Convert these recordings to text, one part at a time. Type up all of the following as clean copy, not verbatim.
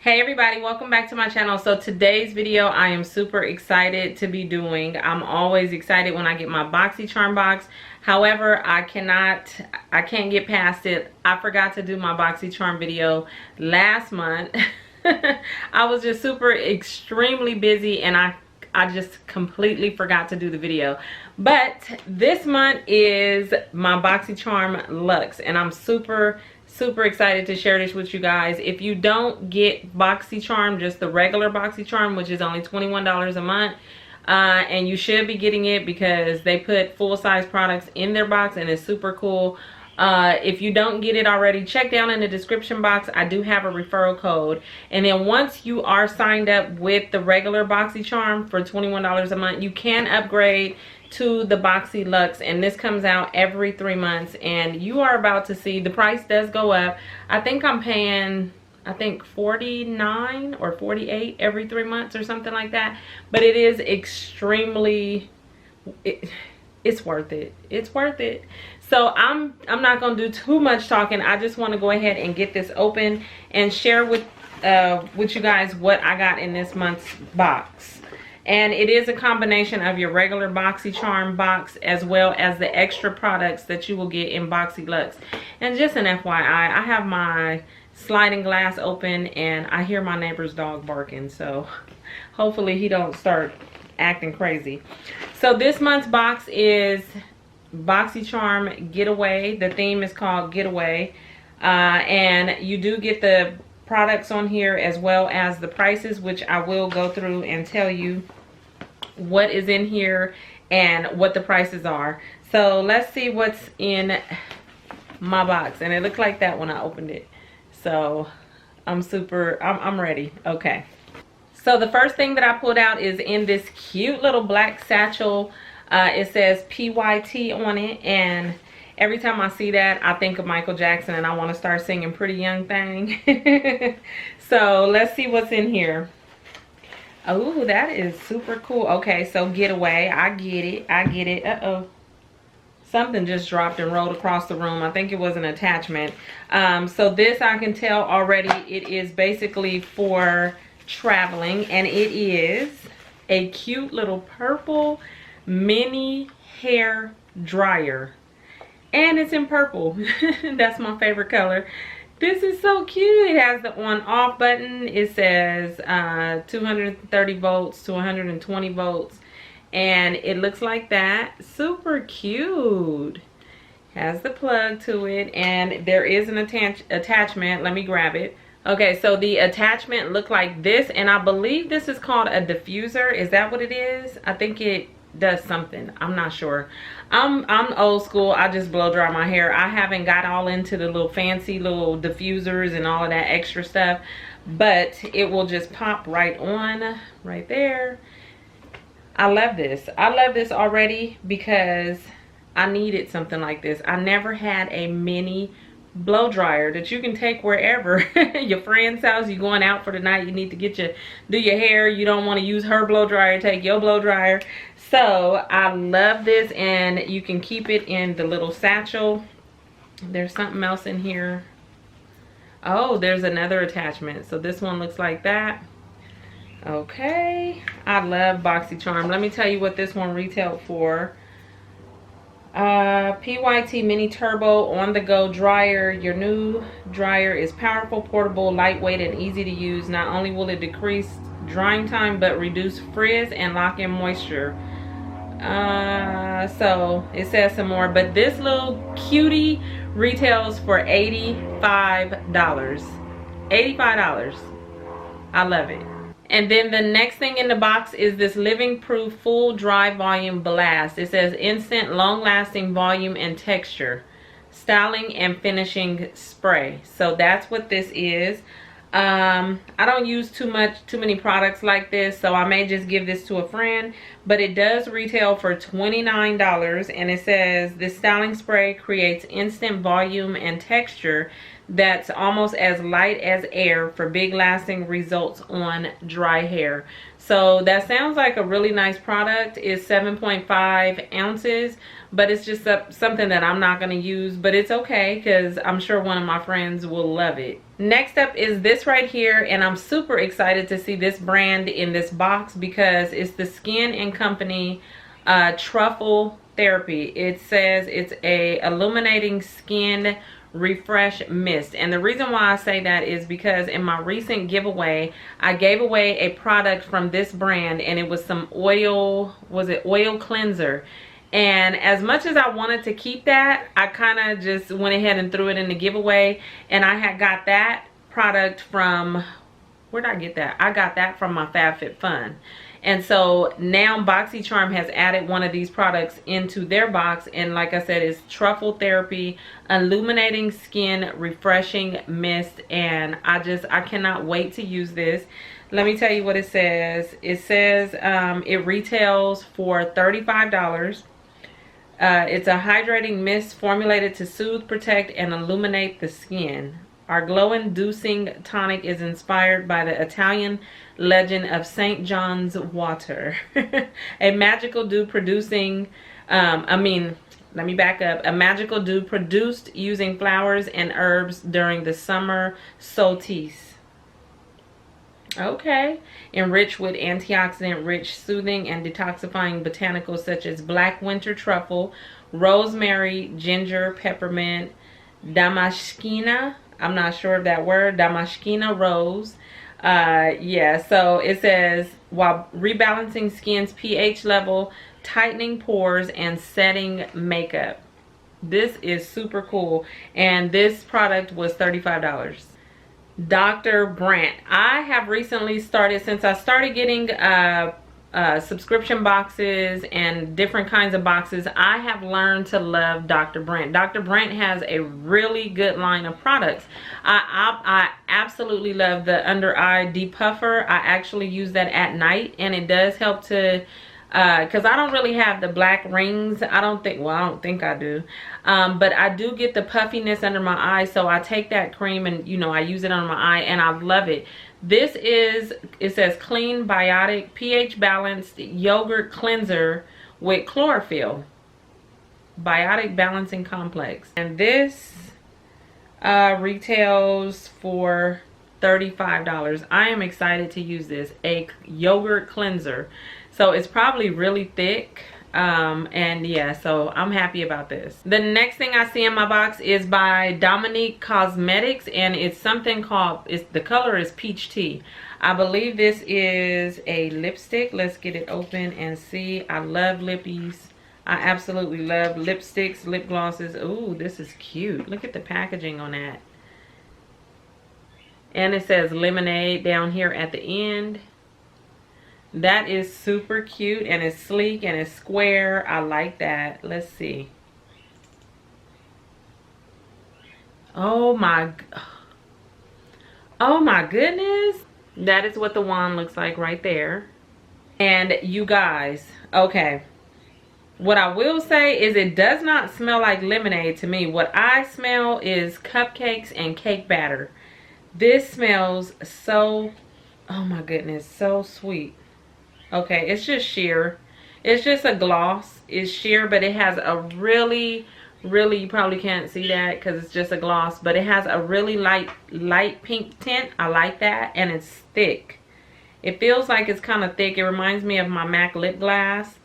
Hey everybody, welcome back to my channel. So today's video I am super excited to be doing. I'm always excited when I get my Boxycharm box. However, I can't get past it. I forgot to do my Boxycharm video last month. I was just super extremely busy and I just completely forgot to do the video. But this month is my Boxycharm Luxe and I'm super excited to share this with you guys. If you don't get Boxycharm, just the regular Boxycharm, which is only $21 a month, and you should be getting it because they put full-size products in their box and it's super cool. If you don't get it already, check down in the description box. I do have a referral code, and then once you are signed up with the regular Boxycharm for $21 a month, you can upgrade to the Boxyluxe, and this comes out every 3 months, and you are about to see the price does go up. I think I'm paying $49 or $48 every 3 months or something like that, but it is extremely it's worth it. It's worth it. So I'm not gonna do too much talking. I just want to go ahead and get this open and share with you guys what I got in this month's box. And it is a combination of your regular Boxycharm box as well as the extra products that you will get in Boxyluxe. And just an FYI, I have my sliding glass open and I hear my neighbor's dog barking, so hopefully he don't start acting crazy. So this month's box is Boxycharm Getaway. The theme is called Getaway, and you do get the products on here as well as the prices, which I will go through and tell you what is in here and what the prices are. So let's see what's in my box, and it looked like that when I opened it, so I'm ready. Okay, so the first thing that I pulled out is in this cute little black satchel. It says PYT on it, and every time I see that, I think of Michael Jackson and I want to start singing Pretty Young Thing. So let's see what's in here. Oh, that is super cool. Okay, so Getaway. I get it. Uh-oh. Something just dropped and rolled across the room. I think it was an attachment. So this, I can tell already, it is basically for traveling, and it is a cute little purple mini hair dryer. And it's in purple. That's my favorite color. This is so cute. It has the on off button. It says 230 volts to 120 volts. And it looks like that. Super cute. Has the plug to it. And there is an attachment. Let me grab it. Okay, so the attachment looked like this. And I believe this is called a diffuser. Is that what it is? I think it does something. I'm not sure. I'm old school. I just blow dry my hair. I haven't got all into the little fancy little diffusers and all of that extra stuff, but it will just pop right on right there. I love this. I love this already because I needed something like this. I never had a mini blow dryer that you can take wherever. Your friend's house, you going out for the night, you need to do your hair, you don't want to use her blow dryer, take your blow dryer. So I love this, and you can keep it in the little satchel. There's something else in here. Oh, there's another attachment. So this one looks like that. Okay, I love Boxycharm. Let me tell you what this one retailed for. PYT Mini Turbo On The Go Dryer. Your new dryer is powerful, portable, lightweight, and easy to use. Not only will it decrease drying time, but reduce frizz and lock in moisture. So it says some more, but this little cutie retails for $85. $85. I love it. And then the next thing in the box is this Living Proof Full Dry Volume Blast. It says instant long-lasting volume and texture, styling and finishing spray. So that's what this is. I don't use too many products like this, so I may just give this to a friend, but it does retail for $29, and it says this styling spray creates instant volume and texture that's almost as light as air for big lasting results on dry hair. So that sounds like a really nice product. It's 7.5 ounces, but it's just something that I'm not going to use, but it's okay because I'm sure one of my friends will love it. Next up is this right here, and I'm super excited to see this brand in this box because it's the Skin & Company Truffle Therapy. It says it's a illuminating skin refresh mist, and the reason why I say that is because in my recent giveaway I gave away a product from this brand, and it was some oil, was it oil cleanser, and as much as I wanted to keep that, I kind of just went ahead and threw it in the giveaway. And I had got that product from, where did I get that? I got that from my FabFitFun. And so now Boxycharm has added one of these products into their box, and like I said, it's Truffle Therapy Illuminating Skin Refreshing Mist, and I cannot wait to use this. Let me tell you what it says. It says it retails for $35. It's a hydrating mist formulated to soothe, protect, and illuminate the skin. Our glow-inducing tonic is inspired by the Italian legend of St. John's water. A magical dew producing, let me back up. A magical dew produced using flowers and herbs during the summer solstice. Okay. Enriched with antioxidant-rich, soothing, and detoxifying botanicals such as black winter truffle, rosemary, ginger, peppermint, damascena. I'm not sure of that word. Damascena rose. Yeah, so it says, while rebalancing skin's pH level, tightening pores, and setting makeup. This is super cool. And this product was $35. Dr. Brandt. I have recently started, since I started getting subscription boxes and different kinds of boxes, I have learned to love Dr. Brandt. Dr. Brandt has a really good line of products. I absolutely love the under eye depuffer. I actually use that at night, and it does help to because I don't really have the black rings. I don't think I do, but I do get the puffiness under my eyes, so I take that cream and I use it on my eye, and I love it. This is, it says clean, biotic, pH balanced yogurt cleanser with chlorophyll, biotic balancing complex, and this retails for $35. I am excited to use this, a yogurt cleanser. So it's probably really thick, and yeah, so I'm happy about this. The next thing I see in my box is by Dominique Cosmetics, and it's something called, the color is peach tea. I believe this is a lipstick. Let's get it open and see. I love lippies. I absolutely love lipsticks, lip glosses. Ooh, this is cute. Look at the packaging on that. And it says lemonade down here at the end. That is super cute, and it's sleek and it's square. I like that. Let's see. Oh my goodness. That is what the wand looks like right there. And you guys, okay, what I will say is it does not smell like lemonade to me. What I smell is cupcakes and cake batter. This smells so, oh my goodness, so sweet. Okay, it's just sheer. It's just a gloss. It's sheer, but it has a really, you probably can't see that because it's just a gloss, but it has a really light pink tint. I like that, and it's thick. It feels like it's kind of thick. It reminds me of my MAC lip gloss.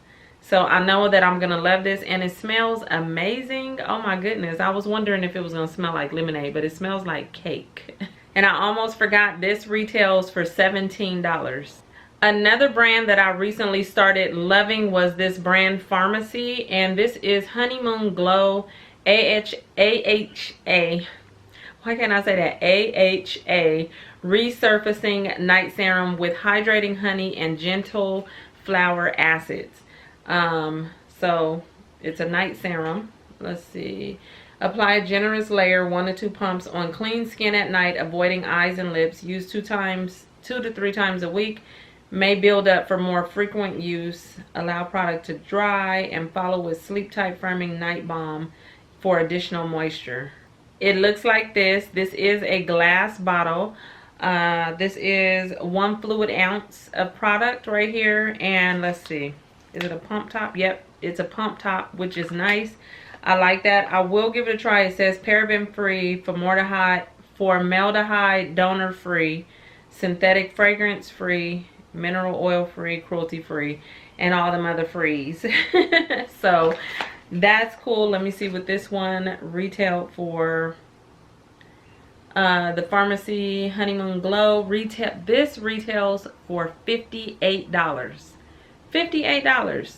So I know that I'm gonna love this, and it smells amazing. Oh my goodness, I was wondering if it was gonna smell like lemonade, but it smells like cake. And I almost forgot, this retails for $17. Another brand that I recently started loving was this brand Pharmacy, and this is Honeymoon Glow AHA. Why can't I say that? AHA Resurfacing Night Serum with hydrating honey and gentle flower acids. So it's a night serum. Let's see. Apply a generous layer, 1 to 2 pumps on clean skin at night, avoiding eyes and lips. Use 2 to 3 times a week. May build up for more frequent use. Allow product to dry and follow with sleep tight firming night balm for additional moisture. It looks like this. This is a glass bottle. This is 1 fluid ounce of product right here. And let's see, is it a pump top? Yep, it's a pump top, which is nice. I like that. I will give it a try. It says paraben free, formaldehyde donor free, synthetic fragrance free, mineral oil free, cruelty free, and all them other frees. So that's cool. Let me see what this one retailed for. The Pharmacy Honeymoon Glow retail. This retails for $58. $58.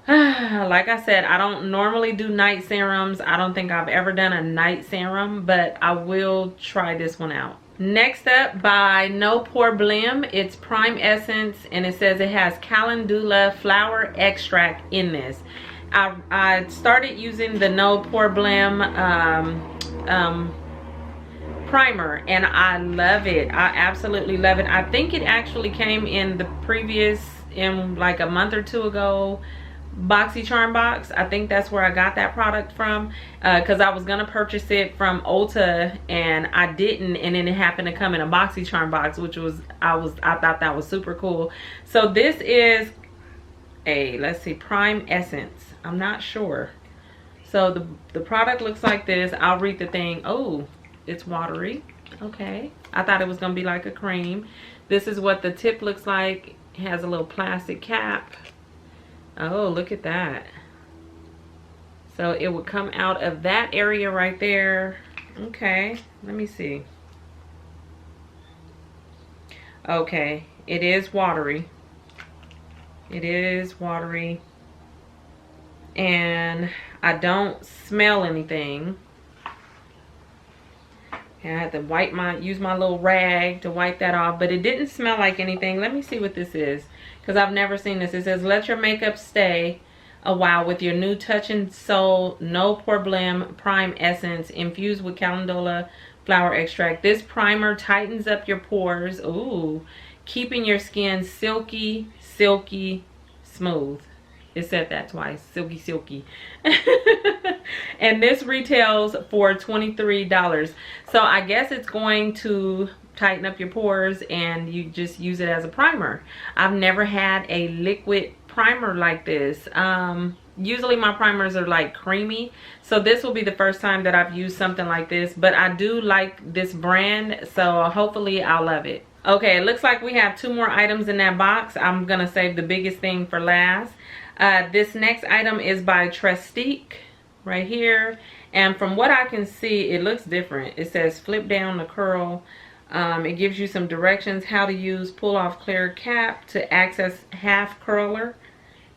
Like I said, I don't normally do night serums. I don't think I've ever done a night serum, but I will try this one out. Next up, by No Problem, it's Prime Essence, and it says it has calendula flower extract in this. I started using the No Problem primer, and I love it. I absolutely love it. I think it actually came in the previous, in like a month or two ago, Boxycharm box. I think that's where I got that product from, because I was gonna purchase it from Ulta and I didn't, and then it happened to come in a Boxycharm box, which was I thought that was super cool. So this is a, let's see, Prime Essence. I'm not sure. So the product looks like this. I'll read the thing. Oh, it's watery. Okay, I thought it was gonna be like a cream. This is what the tip looks like. It has a little plastic cap. Oh, look at that. So it would come out of that area right there. Okay, let me see. Okay, it is watery. It is watery. And I don't smell anything. And I had to use my little rag to wipe that off, but it didn't smell like anything. Let me see what this is, because I've never seen this. It says, let your makeup stay a while with your new Touch and Soul No Problem Prime Essence infused with calendula flower extract. This primer tightens up your pores, ooh, keeping your skin silky, silky smooth. It said that twice, silky, silky. And this retails for $23. So I guess it's going to tighten up your pores, and you just use it as a primer. I've never had a liquid primer like this. Usually my primers are like creamy, so this will be the first time that I've used something like this, but I do like this brand, so hopefully I'll love it. Okay, it looks like we have 2 more items in that box. I'm gonna save the biggest thing for last. This next item is by Trestique right here, and from what I can see, it looks different. It says flip down to curl. It gives you some directions how to use pull off clear cap to access half curler.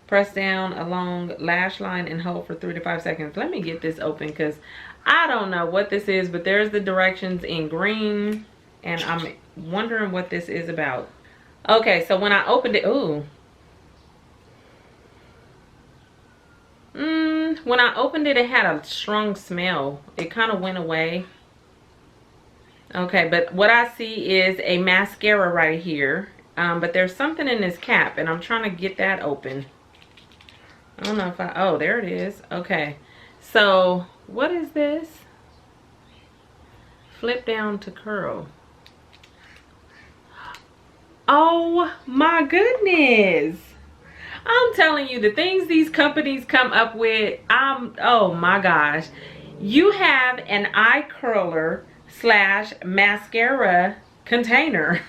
Press down along lash line and hold for 3 to 5 seconds. Let me get this open, because I don't know what this is, but there's the directions in green, and I'm wondering what this is about. Okay, so when I opened it, ooh. When I opened it, it had a strong smell. It kind of went away. Okay, but what I see is a mascara right here. But there's something in this cap, and I'm trying to get that open. I don't know if oh, there it is. Okay, so what is this? Flip down to curl. Oh my goodness. I'm telling you, the things these companies come up with, oh my gosh. You have an eye curler / mascara container.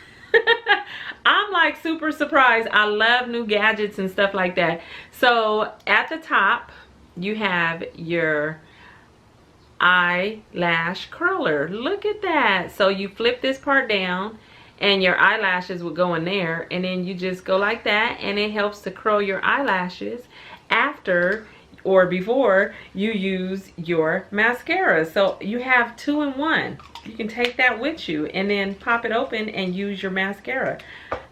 I'm like super surprised. I love new gadgets and stuff like that. So at the top, you have your eyelash curler. Look at that. So you flip this part down, and your eyelashes will go in there, and then you just go like that, and it helps to curl your eyelashes after or before you use your mascara. So you have 2 in 1. You can take that with you and then pop it open and use your mascara.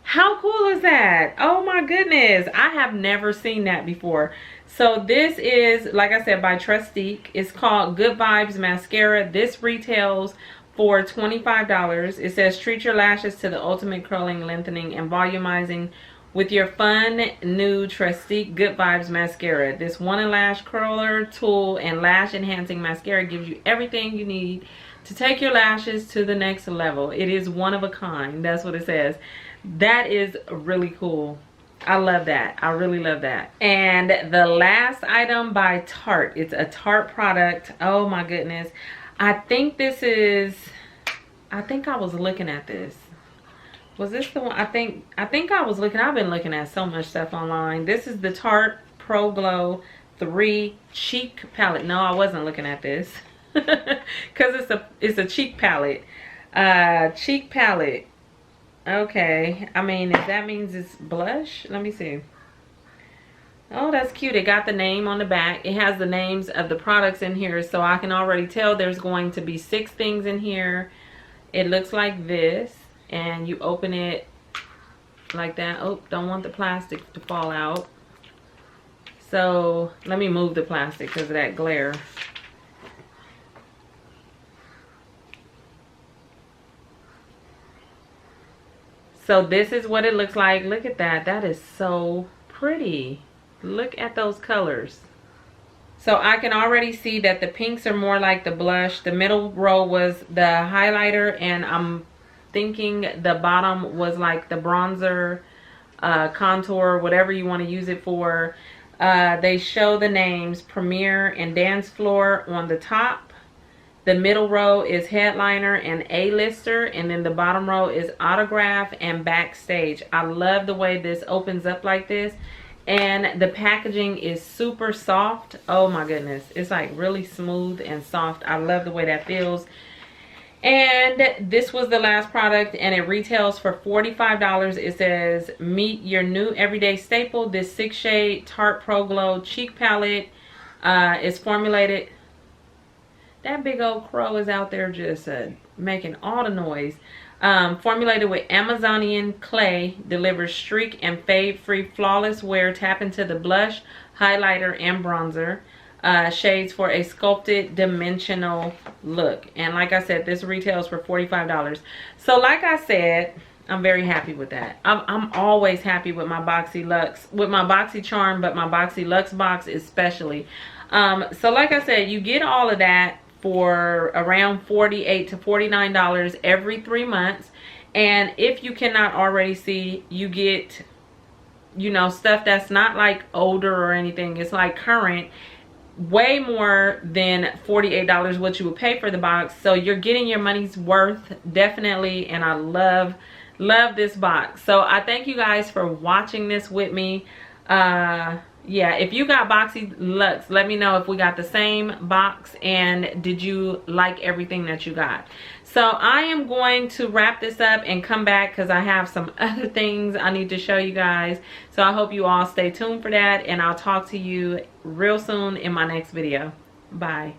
How cool is that? Oh my goodness, I have never seen that before. So this is, like I said, by Trestique. It's called Good Vibes Mascara. This retails for $25. It says treat your lashes to the ultimate curling, lengthening, and volumizing with your fun new Trestique Good Vibes Mascara. This one lash curler tool and lash enhancing mascara gives you everything you need to take your lashes to the next level. It is one of a kind. That's what it says. That is really cool. I love that. I really love that. And the last item by Tarte. It's a Tarte product. Oh my goodness. I think this is, I think I was looking at this. Was this the one? I think I was looking. I've been looking at so much stuff online. This is the Tarte Pro Glow 3 Cheek Palette. No, I wasn't looking at this. Because it's a cheek palette. Cheek palette. Okay. I mean, if that means it's blush, let me see. Oh, that's cute. It got the name on the back. It has the names of the products in here, so I can already tell there's going to be 6 things in here. It looks like this. And you open it like that. Oh, don't want the plastic to fall out. So let me move the plastic because of that glare. So this is what it looks like. Look at that. That is so pretty. Look at those colors. So I can already see that the pinks are more like the blush. The middle row was the highlighter, and I'm thinking the bottom was like the bronzer, contour, whatever you want to use it for. They show the names Premiere and Dance Floor on the top. The middle row is Headliner and A-Lister, and then the bottom row is Autograph and Backstage. I love the way this opens up like this, and the packaging is super soft. Oh my goodness, it's like really smooth and soft. I love the way that feels. And this was the last product, and it retails for $45. It says, meet your new everyday staple. This 6-shade Tarte Pro Glow Cheek Palette is formulated. That big old crow is out there just making all the noise. Formulated with Amazonian clay, delivers streak and fade-free flawless wear. Tap into the blush, highlighter, and bronzer. Shades for a sculpted dimensional look. And like I said, this retails for $45. So like I said, I'm very happy with that. I'm always happy with my Boxyluxe, with my Boxycharm, but my Boxyluxe box especially. So like I said, you get all of that for around $48 to $49 every 3 months. And if you cannot already see, you get, you know, stuff that's not like older or anything. It's like current. Way more than $48 what you would pay for the box. So you're getting your money's worth, definitely. And I love this box. So I thank you guys for watching this with me. Yeah, if you got Boxyluxe, let me know if we got the same box and did you like everything that you got. So I am going to wrap this up and come back because I have some other things I need to show you guys. So I hope you all stay tuned for that, and I'll talk to you real soon in my next video. Bye.